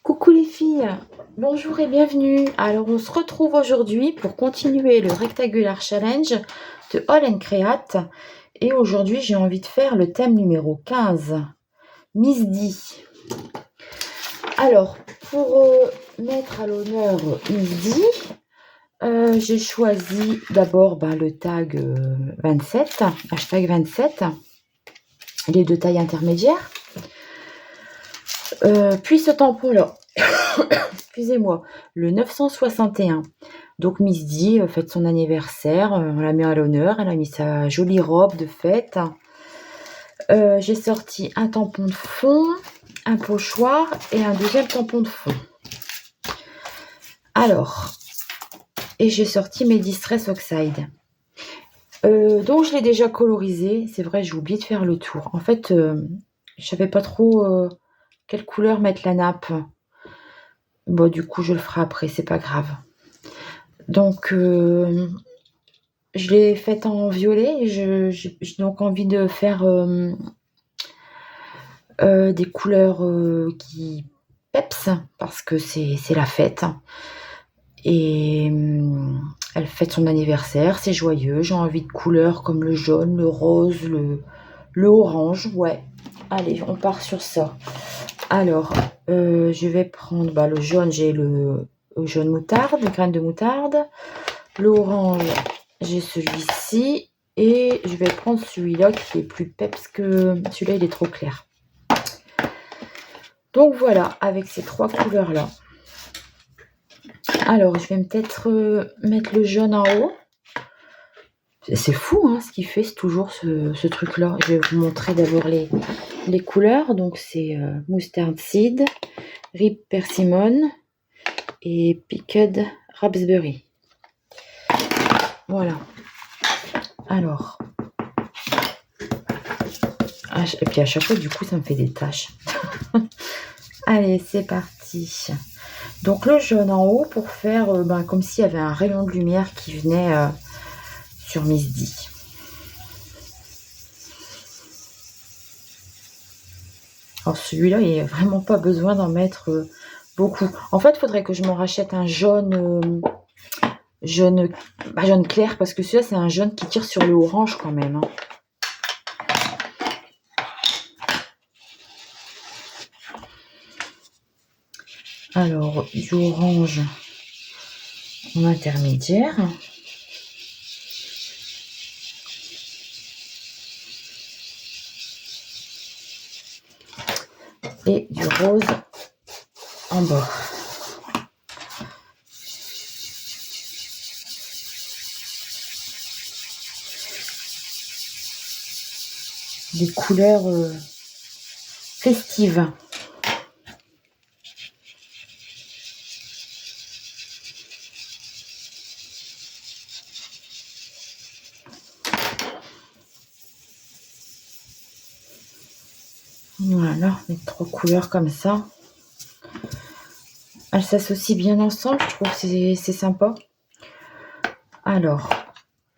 Coucou les filles, bonjour et bienvenue. Alors on se retrouve aujourd'hui pour continuer le Rectangular Challenge de All & Create. Et aujourd'hui j'ai envie de faire le thème numéro 15, Miss D. Alors pour mettre à l'honneur Miss D, j'ai choisi d'abord le tag 27, hashtag 27, les deux tailles intermédiaires. Puis ce tampon là, excusez-moi, le 961. Donc Miss D fête son anniversaire, on l'a mis à l'honneur, elle a mis sa jolie robe de fête. J'ai sorti un tampon de fond, un pochoir et un deuxième tampon de fond. Alors, et j'ai sorti mes Distress Oxide. Donc je l'ai déjà colorisé, c'est vrai, j'ai oublié de faire le tour. En fait, je savais pas trop quelle couleur mettre la nappe. Bon, du coup, je le ferai après, c'est pas grave. Donc, je l'ai faite en violet. J'ai donc envie de faire des couleurs qui peps, parce que c'est la fête. Et elle fête son anniversaire, c'est joyeux. J'ai envie de couleurs comme le jaune, le rose, le orange. Ouais, allez, on part sur ça. Alors, je vais prendre le jaune, j'ai le jaune moutarde, les graines de moutarde. L'orange, j'ai celui-ci. Et je vais prendre celui-là qui est plus peps que celui-là, il est trop clair. Donc voilà, avec ces trois couleurs-là. Alors, je vais peut-être mettre le jaune en haut. C'est fou hein, ce qu'il fait, c'est toujours ce truc-là. Je vais vous montrer d'abord les couleurs. Donc, c'est Mustard Seed, Rip Persimmon et Picked Raspberry. Voilà. Alors. Et puis à chaque fois, du coup, ça me fait des taches. Allez, c'est parti. Donc, le jaune en haut pour faire comme s'il y avait un rayon de lumière qui venait sur Miss D. Alors celui-là, il n'y a vraiment pas besoin d'en mettre beaucoup. En fait, il faudrait que je m'en rachète un jaune, jaune clair, parce que celui-là, c'est un jaune qui tire sur le orange quand même. Hein. Alors, du orange en intermédiaire. Et du rose en bas. Des couleurs festives. Voilà, les trois couleurs comme ça. Elles s'associent bien ensemble, je trouve que c'est sympa. Alors,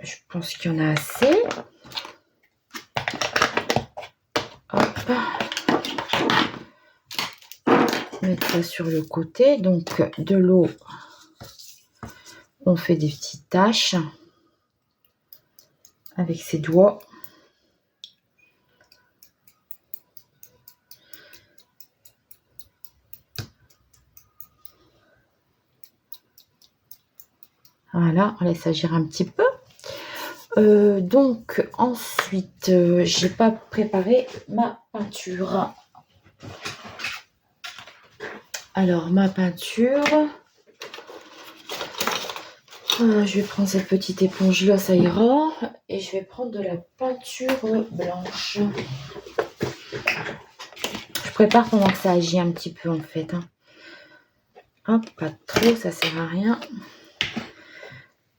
je pense qu'il y en a assez. Hop. Mettre ça sur le côté. Donc, de l'eau, on fait des petites taches avec ses doigts. Voilà, on laisse agir un petit peu. Donc, ensuite, j'ai pas préparé ma peinture. Alors, ma peinture, je vais prendre cette petite éponge là, ça ira. Et je vais prendre de la peinture blanche. Je prépare pendant que ça agit un petit peu en fait. Hein. Hop, pas trop, ça sert à rien.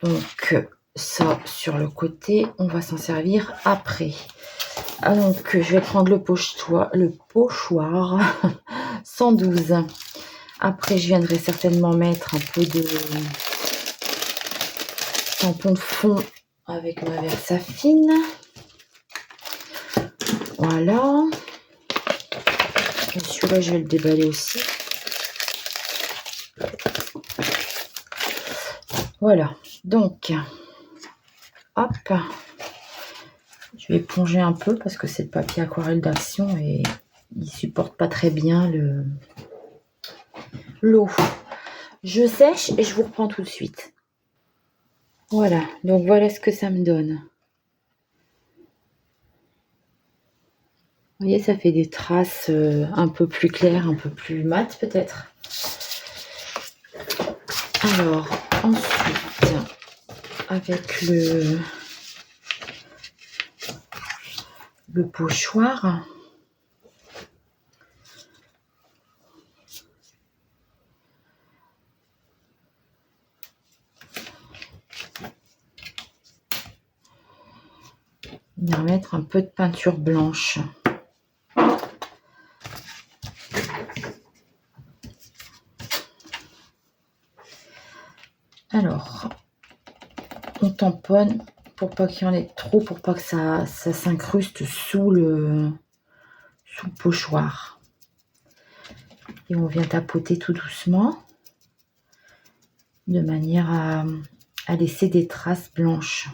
Donc, ça sur le côté, on va s'en servir après. Donc, je vais prendre le pochoir 112. Après, je viendrai certainement mettre un peu de tampon de fond avec ma Versafine. Voilà. Et celui-là, je vais le déballer aussi. Voilà, donc, hop, je vais éponger un peu parce que c'est le papier aquarelle d'Action et il supporte pas très bien l'eau. Je sèche et je vous reprends tout de suite. Voilà, donc voilà ce que ça me donne. Vous voyez, ça fait des traces un peu plus claires, un peu plus mates peut-être. Alors, ensuite, avec le pochoir, on va mettre un peu de peinture blanche. Alors, on tamponne pour pas qu'il y en ait trop, pour pas que ça s'incruste sous le pochoir. Et on vient tapoter tout doucement de manière à laisser des traces blanches.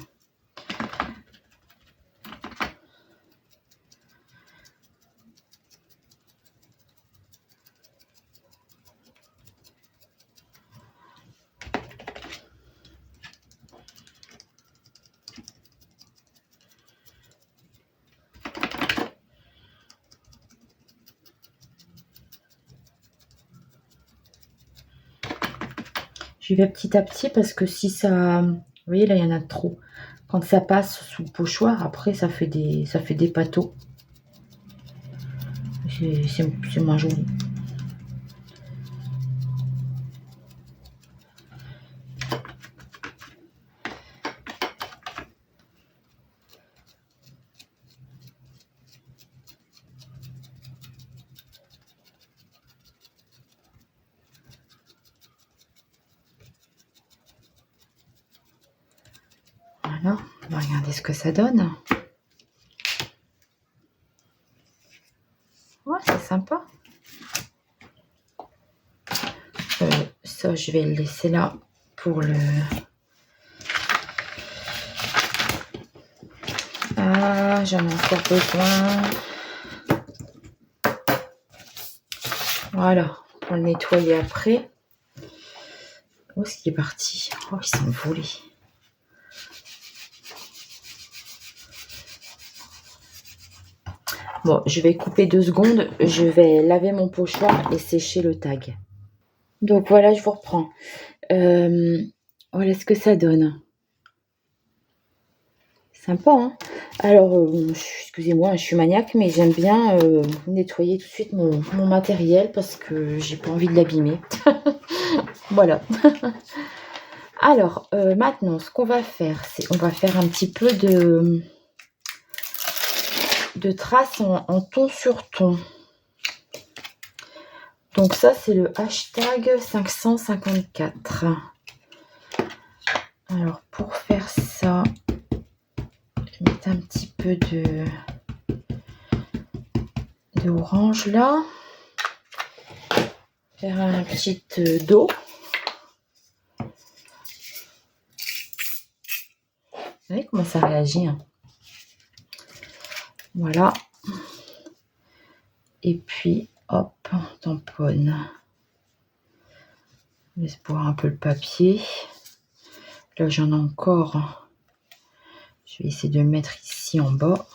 J'y vais petit à petit parce que si ça... Vous voyez, là, il y en a trop. Quand ça passe sous le pochoir, après, ça fait des pâteaux. C'est moins joli. Voilà, on va regarder ce que ça donne. Ouais, c'est sympa. Ça, je vais le laisser là pour le... Ah, j'en ai encore besoin. Voilà, pour le nettoyer après. Où est-ce qu'il est parti? Oh, il s'est envolé. Bon, je vais couper 2 secondes. Je vais laver mon pochoir et sécher le tag. Donc voilà, je vous reprends. Voilà ce que ça donne. Sympa, hein? Alors, excusez-moi, je suis maniaque, mais j'aime bien nettoyer tout de suite mon matériel parce que j'ai pas envie de l'abîmer. Voilà. Alors, maintenant, ce qu'on va faire, c'est on va faire un petit peu de traces en ton sur ton. Donc ça, c'est le hashtag 554. Alors, pour faire ça, je vais mettre un petit peu de orange là. Faire un petit dos. Vous voyez comment ça réagit, hein? Voilà. Et puis, hop, on tamponne. On laisse boire un peu le papier. Là, j'en ai encore. Je vais essayer de le mettre ici en bas.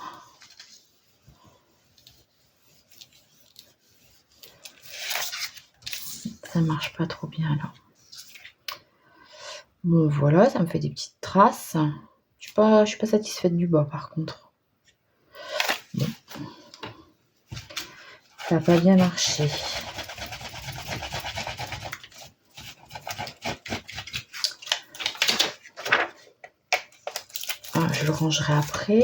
Ça marche pas trop bien là. Bon, voilà, ça me fait des petites traces. Je suis pas satisfaite du bas par contre. Bon. Ça n'a pas bien marché. Ah, je le rangerai après.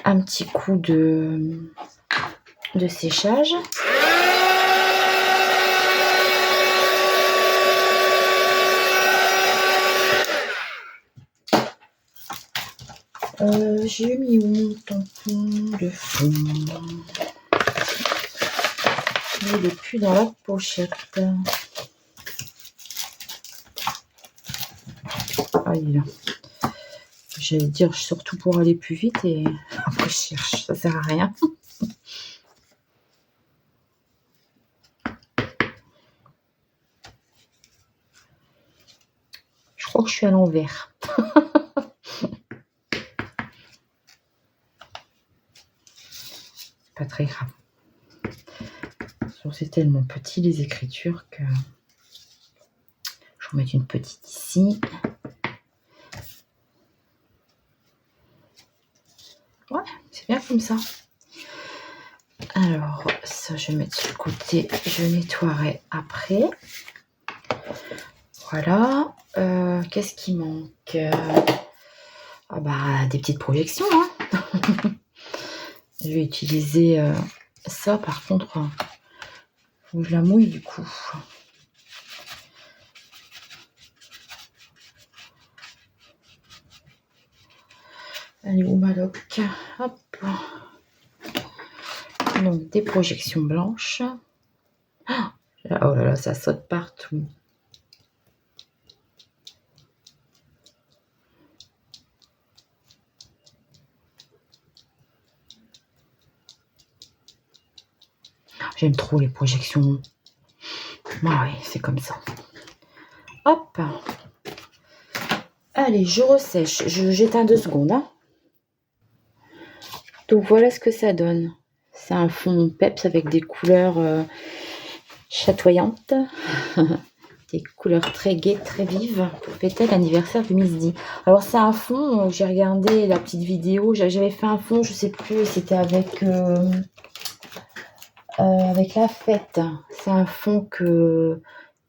Un petit coup de séchage. J'ai mis où mon tampon de fond? Il n'est plus dans la pochette. allez là. J'allais dire surtout pour aller plus vite et après je cherche, ça sert à rien. Je crois que je suis à l'envers. Pas très grave. C'est tellement petit les écritures que je vais mettre une petite ici. Ouais, c'est bien comme ça. Alors, ça, je vais mettre sur le côté. Je nettoierai après. Voilà. Qu'est-ce qui manque? Ah bah, des petites projections. Hein. Je vais utiliser ça. Par contre, faut que je la mouille du coup. Allez, où ma loque? Hop. Donc, des projections blanches. Oh là là, ça saute partout. J'aime trop les projections. Ah oui, c'est comme ça. Hop. Allez, je ressèche. J'éteins 2 secondes. Hein. Donc voilà ce que ça donne. C'est un fond peps avec des couleurs chatoyantes. Des couleurs très gaies, très vives pour fêter l'anniversaire de Misty. Alors c'est un fond, j'ai regardé la petite vidéo, j'avais fait un fond, je sais plus, c'était avec la fête. C'est un fond que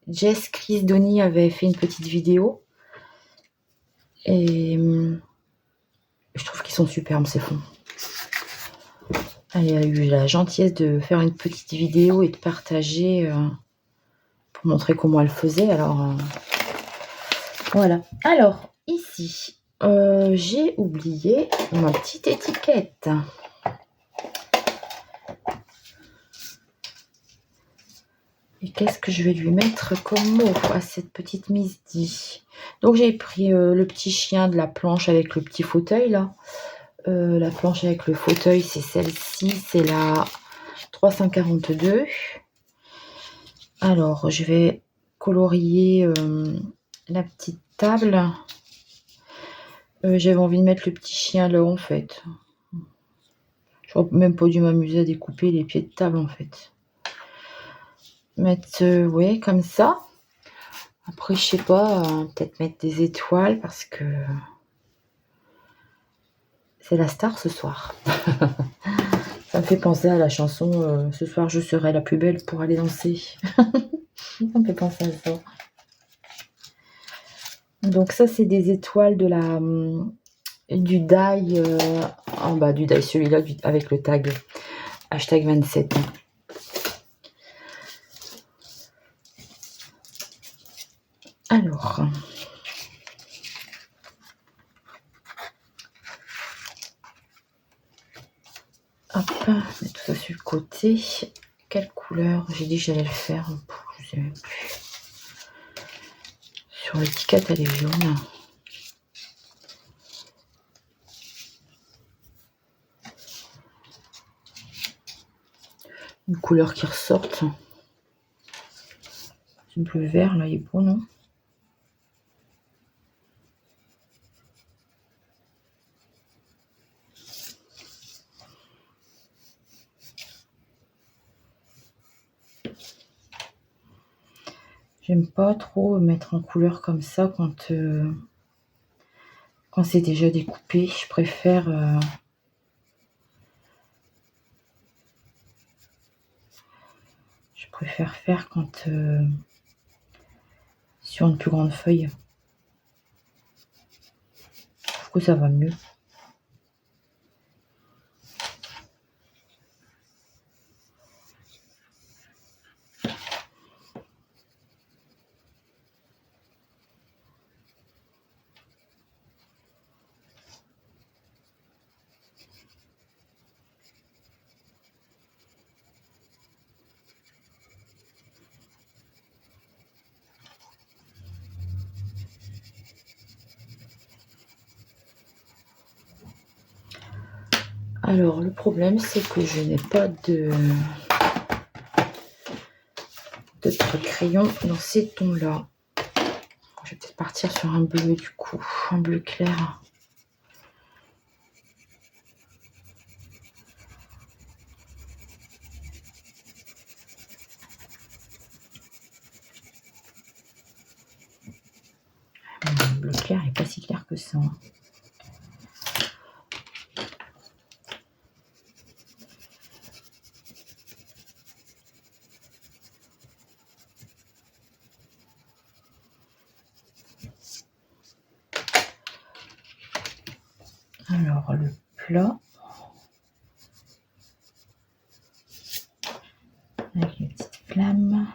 Jess Chris Donny avait fait une petite vidéo. Et je trouve qu'ils sont superbes ces fonds. Elle a eu la gentillesse de faire une petite vidéo et de partager pour montrer comment elle faisait. Alors voilà. Alors ici, j'ai oublié ma petite étiquette. Et qu'est-ce que je vais lui mettre comme mot à cette petite Misty? Donc j'ai pris le petit chien de la planche avec le petit fauteuil là. La planche avec le fauteuil, c'est celle-ci, c'est la 342. Alors, je vais colorier la petite table. J'avais envie de mettre le petit chien là en fait. J'aurais même pas dû m'amuser à découper les pieds de table en fait. Mettre, ouais, comme ça. Après, je sais pas, peut-être mettre des étoiles parce que c'est la star ce soir. Ça me fait penser à la chanson Ce soir je serai la plus belle pour aller danser. Ça me fait penser à ça. Donc ça c'est des étoiles de la du die en bas du die, celui-là avec le tag hashtag 27. Alors hop, mettre tout ça sur le côté. Quelle couleur? J'ai dit que j'allais le faire. Je sais même plus. Sur l'étiquette, elle est jaune. Une couleur qui ressorte. C'est bleu vert, là, il est beau, non? J'aime pas trop mettre en couleur comme ça quand c'est déjà découpé. Je préfère faire quand sur une plus grande feuille. Je trouve que ça va mieux. Alors, le problème, c'est que je n'ai pas d'autres crayons dans ces tons-là. Je vais peut-être partir sur un bleu du coup, un bleu clair. Le bleu clair n'est pas si clair que ça. Alors, le plat, avec les petites flammes.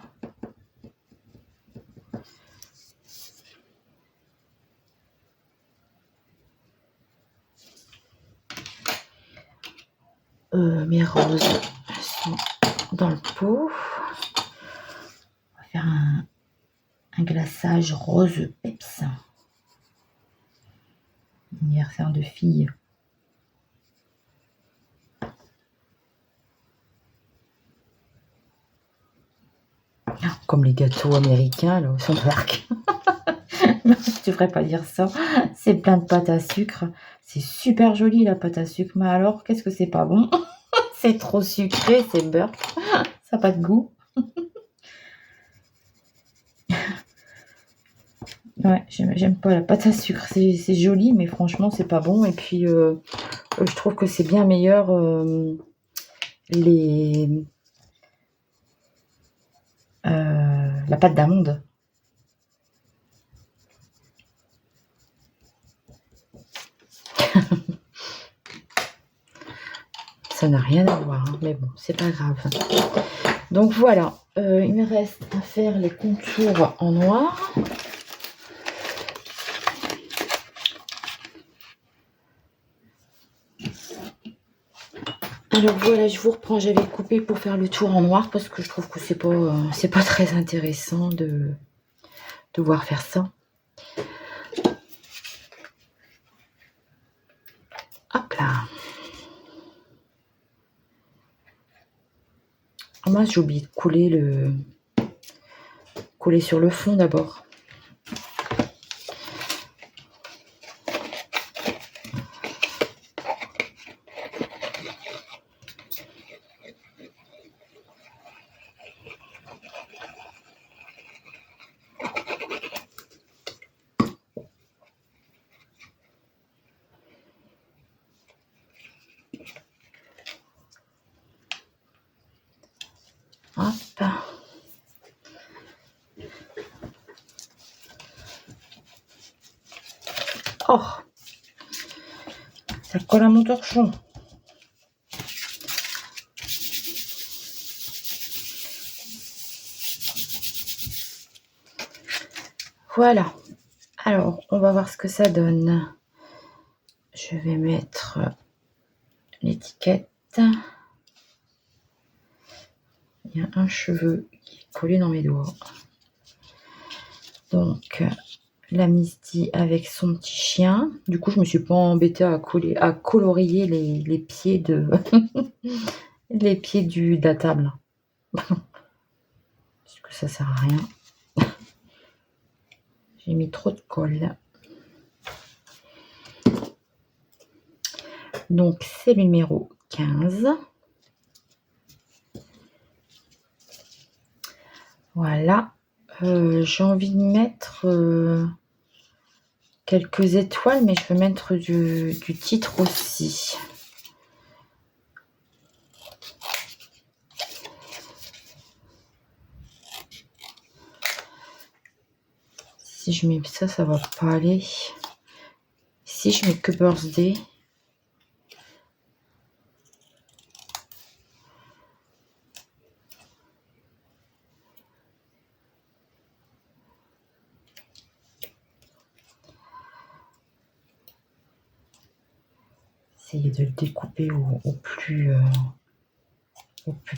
Mes roses sont dans le pot. On va faire un glaçage rose peps. Anniversaire de fille. Comme les gâteaux américains là, au Centre-Parc. Non, je devrais pas dire ça. C'est plein de pâte à sucre. C'est super joli la pâte à sucre. Mais alors, qu'est-ce que c'est pas bon? C'est trop sucré, c'est beurre. Ça n'a pas de goût. Ouais, j'aime pas la pâte à sucre. C'est joli, mais franchement, c'est pas bon. Et puis, je trouve que c'est bien meilleur la pâte d'amande. Ça n'a rien à voir, hein, mais bon, c'est pas grave. Donc voilà, il me reste à faire les contours en noir. Alors voilà, je vous reprends, j'avais coupé pour faire le tour en noir parce que je trouve que c'est pas très intéressant de devoir faire ça. Hop là. Ah mince, j'ai oublié de coller sur le fond d'abord. Hop. Oh, ça colle à mon torchon. Voilà. Alors, on va voir ce que ça donne. Je vais mettre l'étiquette. Il y a un cheveu qui est collé dans mes doigts. Donc, la Misty avec son petit chien. Du coup, je me suis pas embêtée à colorier les pieds de les pieds de la table. Parce que ça sert à rien. J'ai mis trop de colle. Donc, c'est le numéro 15. Voilà. J'ai envie de mettre quelques étoiles, mais je vais mettre du titre aussi. Si je mets ça, ça va pas aller. Si je mets que birthday. Essayer de le découper au plus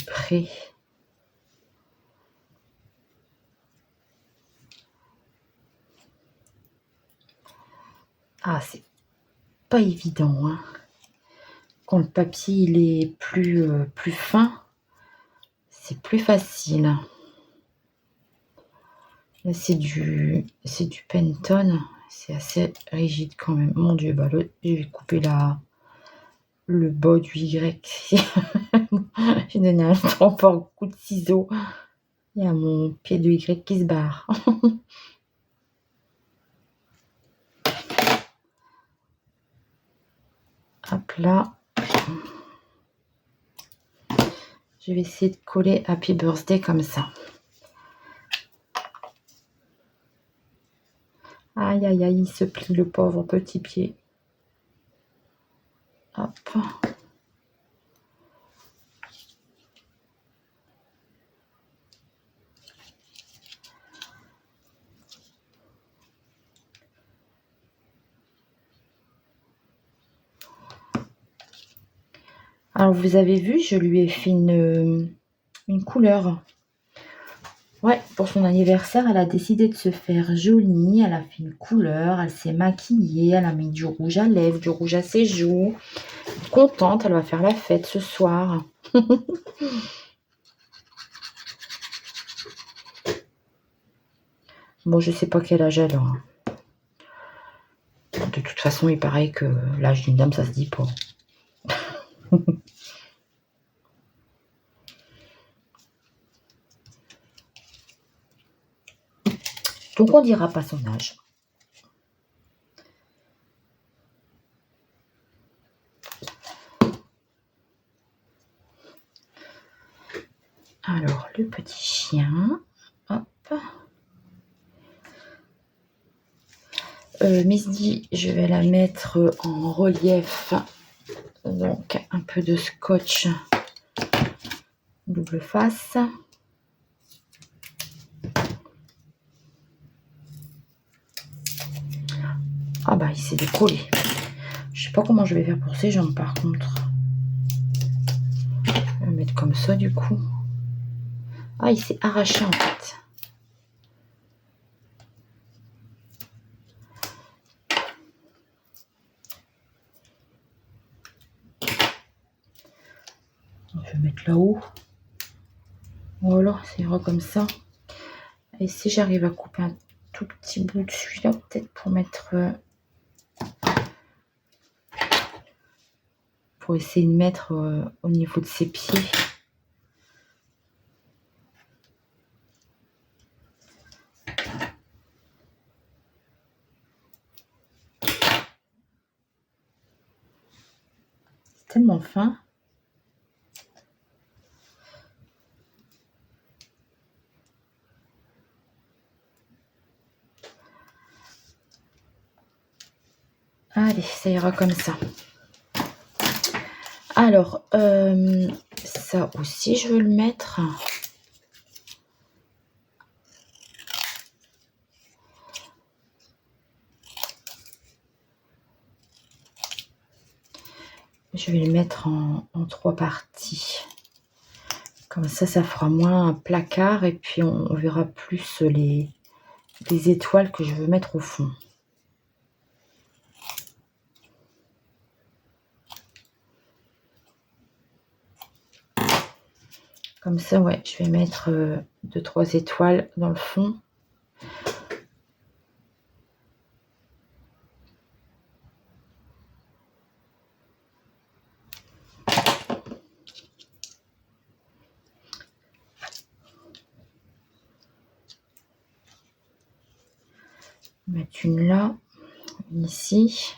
près. Ah, c'est pas évident, hein. quand le papier il est plus fin, c'est plus facile. Là, c'est du Penton. C'est assez rigide quand même. Mon Dieu, bah là, je vais couper le bas du Y. J'ai donné un trop fort coup de ciseau. Il y a mon pied de Y qui se barre. Hop là. Je vais essayer de coller Happy Birthday comme ça. Aïe, aïe, aïe, il se plie le pauvre petit pied. Hop. Alors, vous avez vu, je lui ai fait une couleur. Ouais, pour son anniversaire, elle a décidé de se faire jolie. Elle a fait une couleur, elle s'est maquillée, elle a mis du rouge à lèvres, du rouge à ses joues. Contente, elle va faire la fête ce soir. Bon, je sais pas quel âge elle a. De toute façon, il paraît que l'âge d'une dame, ça se dit pas. Donc, on dira pas son âge. Alors, le petit chien. Hop. Misty, je vais la mettre en relief. Donc, un peu de scotch double face. Ah bah, il s'est décollé. Je sais pas comment je vais faire pour ses jambes, par contre. Je vais le mettre comme ça, du coup. Ah, il s'est arraché, en fait. Je vais mettre là-haut. Voilà, ça ira comme ça. Et si j'arrive à couper un tout petit bout de celui-là, peut-être pour mettre... pour essayer de mettre au niveau de ses pieds. C'est tellement fin. Allez, ça ira comme ça. Alors, ça aussi, je veux le mettre. Je vais le mettre en 3 parties. Comme ça fera moins un placard et puis on verra plus les étoiles que je veux mettre au fond. Comme ça, ouais, je vais mettre 2-3 étoiles dans le fond. Mettre une là, une ici.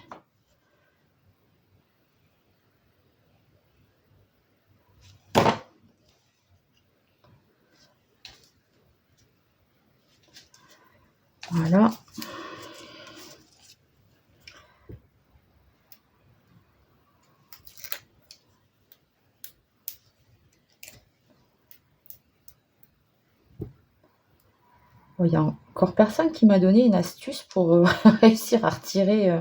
Voilà. Il y a encore personne qui m'a donné une astuce pour réussir à retirer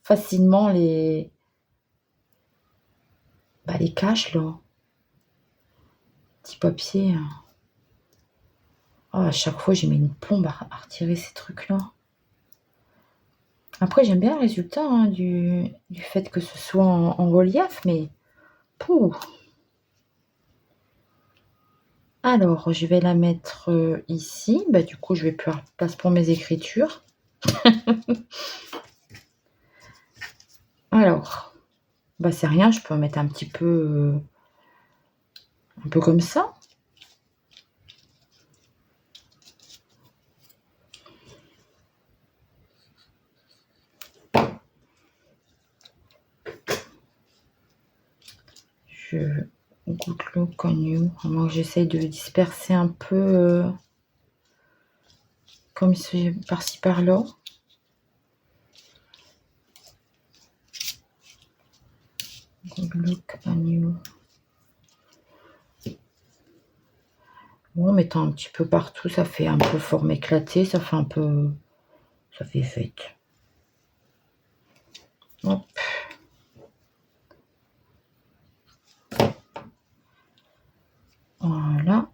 facilement les caches là. Petit papier. Oh, à chaque fois, j'ai mis une plombe à retirer ces trucs-là. Après, j'aime bien le résultat du fait que ce soit en relief, mais Pouh. Alors, je vais la mettre ici. Bah, du coup, je vais plus avoir de place pour mes écritures. Alors, bah, c'est rien, je peux en mettre un peu comme ça. Je good look on you. Moi, j'essaye de disperser un peu comme par-ci par-là. Good look on you. Bon, en mettant un petit peu partout, ça fait un peu forme éclatée, ça fait un peu... ça fait fête. Hop. Voilà.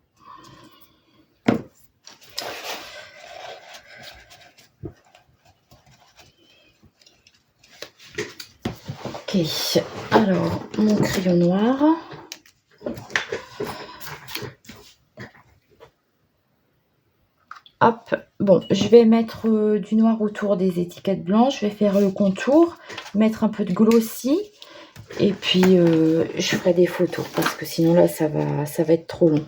Ok, alors mon crayon noir. Hop, bon, je vais mettre du noir autour des étiquettes blanches, je vais faire le contour, mettre un peu de glossy, et puis je ferai des photos, parce que sinon là, ça va être trop long.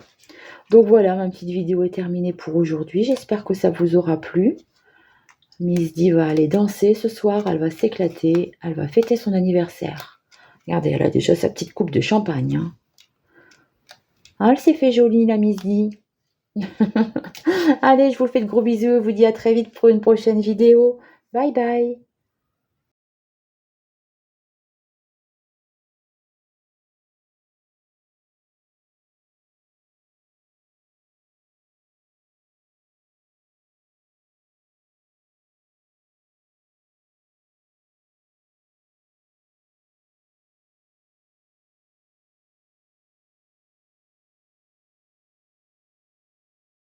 Donc voilà, ma petite vidéo est terminée pour aujourd'hui, j'espère que ça vous aura plu. Miss Di va aller danser ce soir, elle va s'éclater, elle va fêter son anniversaire. Regardez, elle a déjà sa petite coupe de champagne. Hein. Ah, elle s'est fait jolie, la Miss Di. Allez, je vous fais de gros bisous, je vous dis à très vite pour une prochaine vidéo. Bye bye.